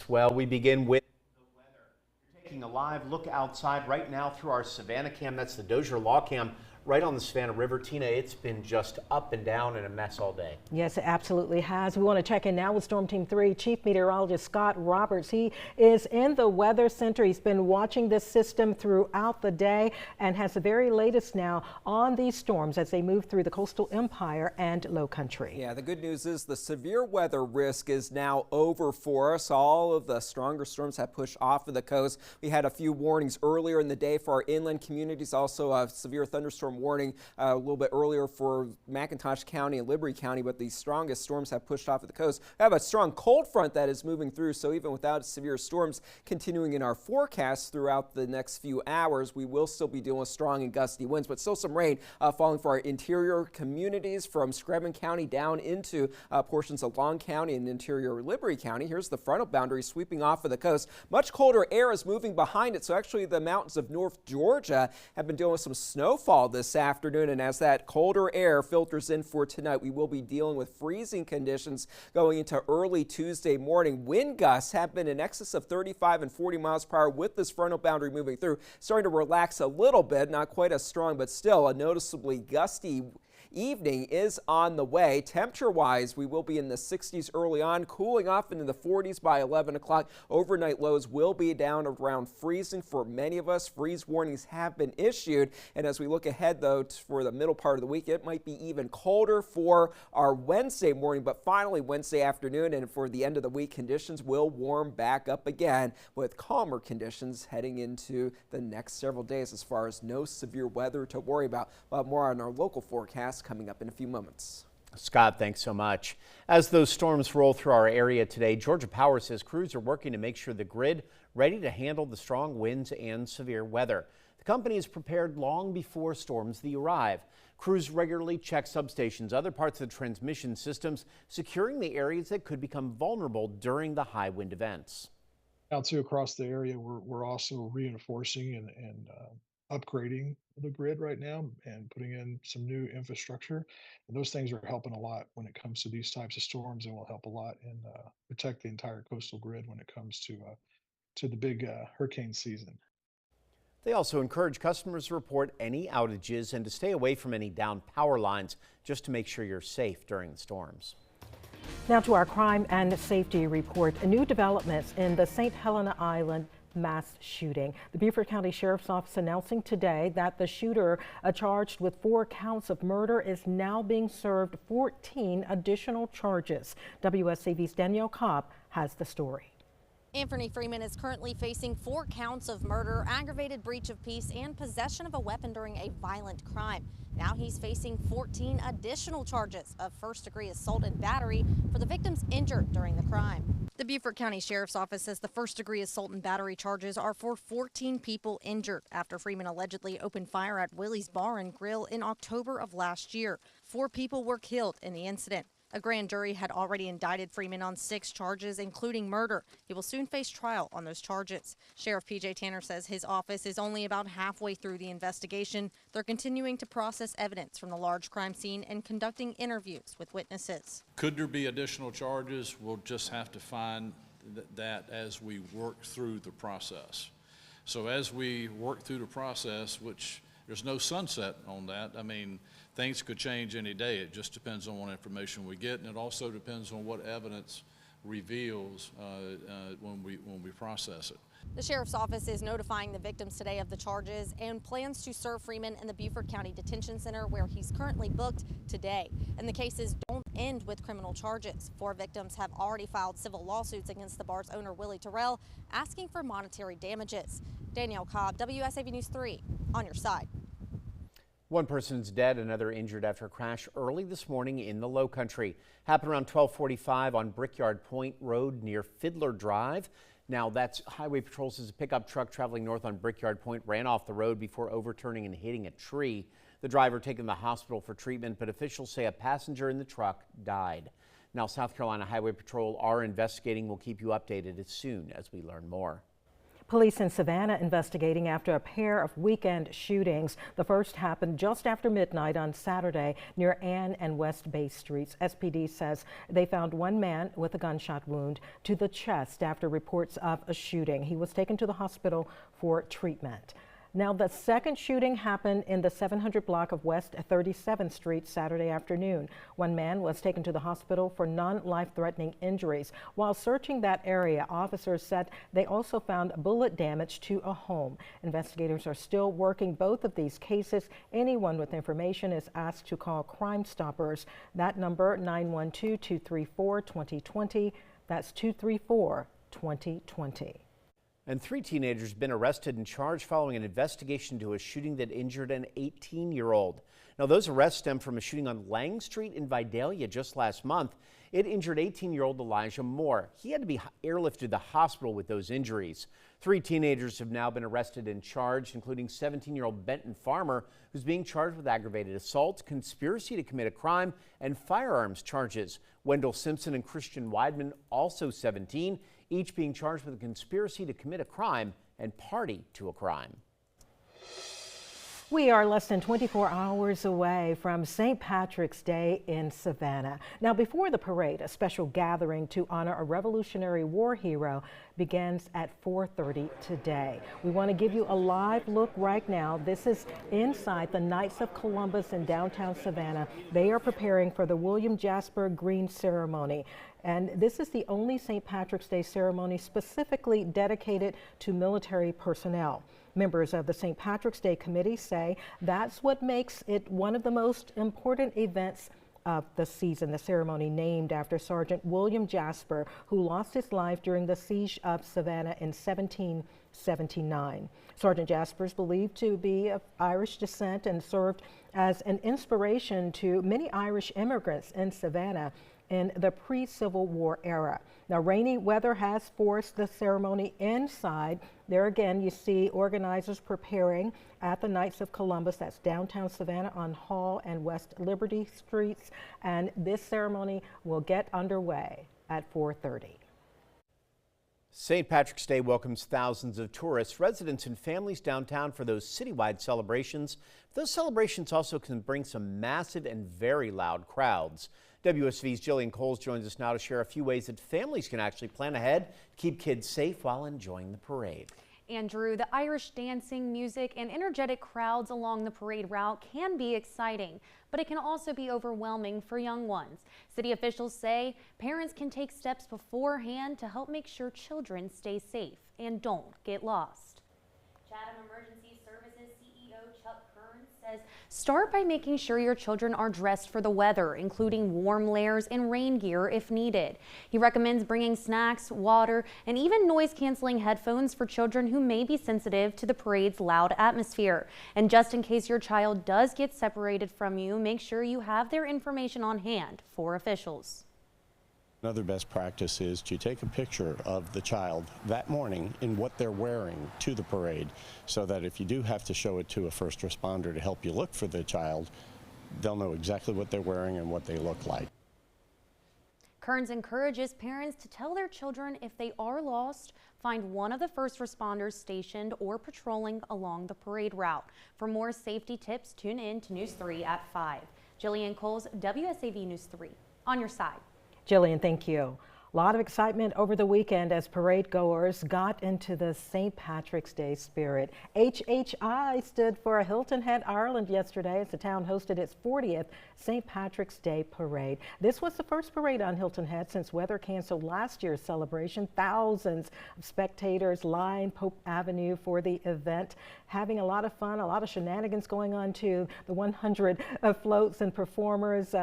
Well, we begin with the weather. You're taking a live look outside right now through our Savannah cam. That's the Dozier Law Cam right on the Savannah River. Tina, it's been just up and down and a mess all day. Yes, it absolutely has. We want to check in now with Storm Team 3 Chief Meteorologist Scott Roberts. He is in the Weather Center. He's been watching this system throughout the day and has the very latest now on these storms as they move through the coastal empire and low country. Yeah, the good news is the severe weather risk is now over for us. All of the stronger storms have pushed off of the coast. We had a few warnings earlier in the day for our inland communities, also a severe thunderstorm warning a little bit earlier for McIntosh County and Liberty County, but the strongest storms have pushed off of the coast. We have a strong cold front that is moving through, so even without severe storms continuing in our forecast throughout the next few hours, we will still be dealing with strong and gusty winds, but still some rain falling for our interior communities from Screven County down into portions of Long County and interior Liberty County. Here's the frontal boundary sweeping off of the coast. Much colder air is moving behind it, so actually the mountains of North Georgia have been dealing with some snowfall this afternoon, and as that colder air filters in for tonight, we will be dealing with freezing conditions going into early Tuesday morning. Wind gusts have been in excess of 35 and 40 miles per hour with this frontal boundary moving through, starting to relax a little bit, not quite as strong, but still a noticeably gusty evening is on the way. Temperature-wise, we will be in the 60s early on, cooling off into the 40s by 11 o'clock. Overnight lows will be down around freezing for many of us. Freeze warnings have been issued, and as we look ahead, though, for the middle part of the week, it might be even colder for our Wednesday morning, but finally Wednesday afternoon and for the end of the week, conditions will warm back up again with calmer conditions heading into the next several days as far as no severe weather to worry about. We'll have more on our local forecast coming up in a few moments. Scott, thanks so much. As those storms roll through our area today, Georgia Power says crews are working to make sure the grid ready to handle the strong winds and severe weather. The company is prepared long before storms arrive. Crews regularly check substations, other parts of the transmission systems, securing the areas that could become vulnerable during the high wind events. Out too across the area, we're also reinforcing and upgrading the grid right now and putting in some new infrastructure. And those things are helping a lot when it comes to these types of storms and will help a lot and protect the entire coastal grid when it comes to the big hurricane season. They also encourage customers to report any outages and to stay away from any downed power lines just to make sure you're safe during the storms. Now to our crime and safety report. New developments in the St. Helena Island mass shooting. The Beaufort County Sheriff's Office announcing today that the shooter charged with 4 counts of murder is now being served 14 additional charges. WSAV's Danielle Cobb has the story. Anthony Freeman is currently facing 4 counts of murder, aggravated breach of peace, and possession of a weapon during a violent crime. Now he's facing 14 additional charges of first-degree assault and battery for the victims injured during the crime. The Beaufort County Sheriff's Office says the first-degree assault and battery charges are for 14 people injured after Freeman allegedly opened fire at Willie's Bar and Grill in October of last year. 4 people were killed in the incident. A grand jury had already indicted Freeman on 6 charges, including murder. He will soon face trial on those charges. Sheriff P.J. Tanner says his office is only about halfway through the investigation. They're continuing to process evidence from the large crime scene and conducting interviews with witnesses. Could there be additional charges? We'll just have to find that as we work through the process. So as we work through the process, which there's no sunset on that. I mean, things could change any day. It just depends on what information we get, and it also depends on what evidence reveals when we process it. The Sheriff's Office is notifying the victims today of the charges and plans to serve Freeman in the Beaufort County Detention Center, where he's currently booked today. And the cases don't end with criminal charges. 4 victims have already filed civil lawsuits against the bar's owner, Willie Terrell, asking for monetary damages. Danielle Cobb, WSAV News 3, on your side. 1 person's dead, another injured after a crash early this morning in the Low Country. Happened around 12:45 on Brickyard Point Road near Fiddler Drive. Now that's Highway Patrol says a pickup truck traveling north on Brickyard Point ran off the road before overturning and hitting a tree. The driver taken to the hospital for treatment, but officials say a passenger in the truck died. Now South Carolina Highway Patrol are investigating. We'll keep you updated as soon as we learn more. Police in Savannah investigating after a pair of weekend shootings. The first happened just after midnight on Saturday near Ann and West Bay Streets. SPD says they found one man with a gunshot wound to the chest after reports of a shooting. He was taken to the hospital for treatment. Now, the second shooting happened in the 700 block of West 37th Street Saturday afternoon. One man was taken to the hospital for non-life-threatening injuries. While searching that area, officers said they also found bullet damage to a home. Investigators are still working both of these cases. Anyone with information is asked to call Crime Stoppers. That number, 912-234-2020. That's 234-2020. And 3 teenagers have been arrested and charged following an investigation into a shooting that injured an 18-year-old. Now, those arrests stem from a shooting on Lang Street in Vidalia just last month. It injured 18-year-old Elijah Moore. He had to be airlifted to the hospital with those injuries. 3 teenagers have now been arrested and charged, including 17-year-old Benton Farmer, who's being charged with aggravated assault, conspiracy to commit a crime, and firearms charges. Wendell Simpson and Christian Weidman, also 17, each being charged with a conspiracy to commit a crime and party to a crime. We are less than 24 hours away from St. Patrick's Day in Savannah. Now, before the parade, a special gathering to honor a Revolutionary War hero begins at 4:30 today. We want to give you a live look right now. This is inside the Knights of Columbus in downtown Savannah. They are preparing for the William Jasper Green ceremony. And this is the only St. Patrick's Day ceremony specifically dedicated to military personnel. Members of the St. Patrick's Day Committee say that's what makes it one of the most important events of the season. The ceremony named after Sergeant William Jasper, who lost his life during the siege of Savannah in 1779. Sergeant Jasper is believed to be of Irish descent and served as an inspiration to many Irish immigrants in Savannah in the pre-Civil War era. Now, rainy weather has forced the ceremony inside. There again, you see organizers preparing at the Knights of Columbus. That's downtown Savannah on Hall and West Liberty Streets. And this ceremony will get underway at 4:30. St. Patrick's Day welcomes thousands of tourists, residents, and families downtown for those citywide celebrations. Those celebrations also can bring some massive and very loud crowds. WSV's Jillian Coles joins us now to share a few ways that families can actually plan ahead to keep kids safe while enjoying the parade. Andrew, the Irish dancing, music, and energetic crowds along the parade route can be exciting, but it can also be overwhelming for young ones. City officials say parents can take steps beforehand to help make sure children stay safe and don't get lost. Chatham Emergency Services CEO Chuck Kearns says start by making sure your children are dressed for the weather, including warm layers and rain gear if needed. He recommends bringing snacks, water, and even noise-canceling headphones for children who may be sensitive to the parade's loud atmosphere. And just in case your child does get separated from you, make sure you have their information on hand for officials. Another best practice is to take a picture of the child that morning in what they're wearing to the parade, so that if you do have to show it to a first responder to help you look for the child, they'll know exactly what they're wearing and what they look like. Kearns encourages parents to tell their children if they are lost, find one of the first responders stationed or patrolling along the parade route. For more safety tips, tune in to News 3 at 5. Jillian Coles, WSAV News 3, on your side. Jillian, thank you. A lot of excitement over the weekend as parade goers got into the St. Patrick's Day spirit. HHI stood for Hilton Head, Ireland yesterday as the town hosted its 40th St. Patrick's Day parade. This was the first parade on Hilton Head since weather canceled last year's celebration. Thousands of spectators lined Pope Avenue for the event, having a lot of fun, a lot of shenanigans going on too. The 100 floats and performers.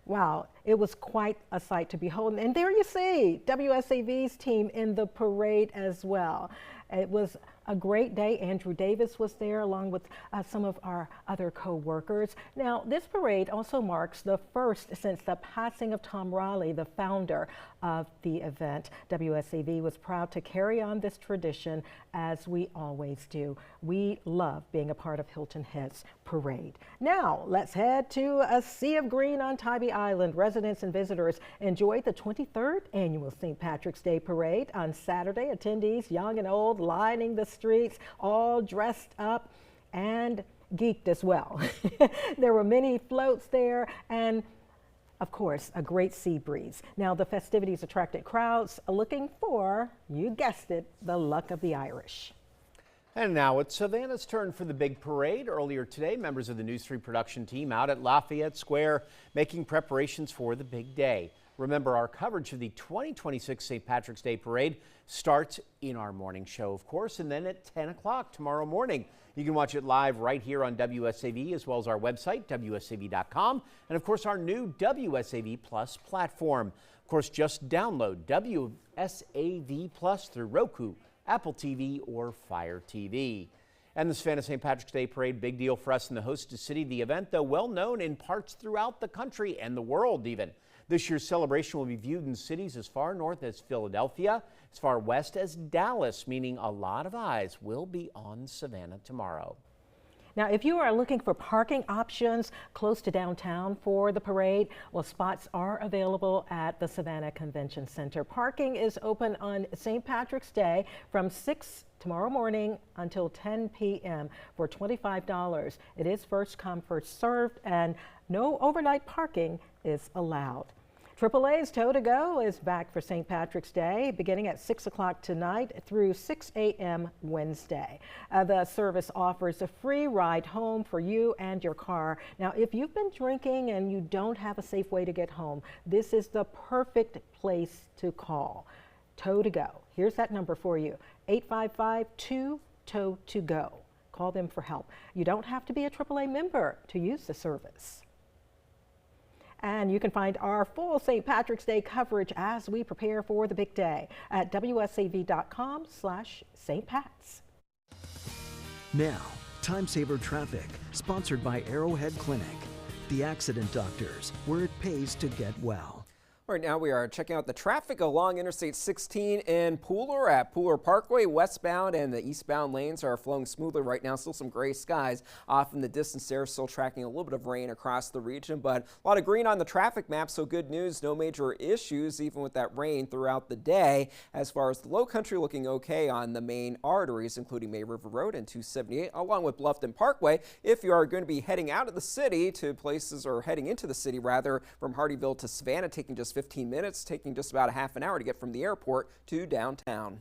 Wow, it was quite a sight to behold. And there you see WSAV's team in the parade as well. It was a great day. Andrew Davis was there along with some of our other co-workers. Now, this parade also marks the first since the passing of Tom Raleigh, the founder of the event. WSAV was proud to carry on this tradition as we always do. We love being a part of Hilton Head's parade. Now, let's head to a sea of green on Tybee Island. Residents and visitors enjoyed the 23rd annual St. Patrick's Day Parade on Saturday. Attendees, young and old, lining the streets, all dressed up and geeked as well. There were many floats there and, of course, a great sea breeze. Now, the festivities attracted crowds looking for, you guessed it, the luck of the Irish. And now it's Savannah's turn for the big parade. Earlier today, members of the News 3 production team out at Lafayette Square making preparations for the big day. Remember, our coverage of the 2026 St. Patrick's Day Parade starts in our morning show, of course, and then at 10 o'clock tomorrow morning. You can watch it live right here on WSAV, as well as our website, WSAV.com, and of course our new WSAV Plus platform. Of course, just download WSAV Plus through Roku, Apple TV, or Fire TV. And the Savannah St. Patrick's Day Parade, big deal for us in the hostess city. The event, though, well known in parts throughout the country and the world even. This year's celebration will be viewed in cities as far north as Philadelphia, as far west as Dallas, meaning a lot of eyes will be on Savannah tomorrow. Now, if you are looking for parking options close to downtown for the parade, well, spots are available at the Savannah Convention Center. Parking is open on St. Patrick's Day from 6 tomorrow morning until 10 p.m. for $25. It is first come, first served, and no overnight parking is allowed. AAA's Tow to Go is back for St. Patrick's Day, beginning at 6 o'clock tonight through 6 a.m. Wednesday. The service offers a free ride home for you and your car. Now, if you've been drinking and you don't have a safe way to get home, this is the perfect place to call. Tow to Go. Here's that number for you, 855-2-TOW-TO-GO. Call them for help. You don't have to be a AAA member to use the service. And you can find our full St. Patrick's Day coverage as we prepare for the big day at WSAV.com/St. Pat's. Now, Time Saver Traffic, sponsored by Arrowhead Clinic, the accident doctors, where it pays to get well. Right now we are checking out the traffic along Interstate 16 in Pooler at Pooler Parkway. Westbound and the eastbound lanes are flowing smoothly right now. Still some gray skies off in the distance there. Still tracking a little bit of rain across the region, but a lot of green on the traffic map. So good news, no major issues even with that rain throughout the day. As far as the low country, looking okay on the main arteries, including May River Road and 278, along with Bluffton Parkway. If you are going to be heading out of the city to places, or heading into the city rather, from Hardeeville to Savannah, taking just 15 minutes, taking just about a half an hour to get from the airport to downtown.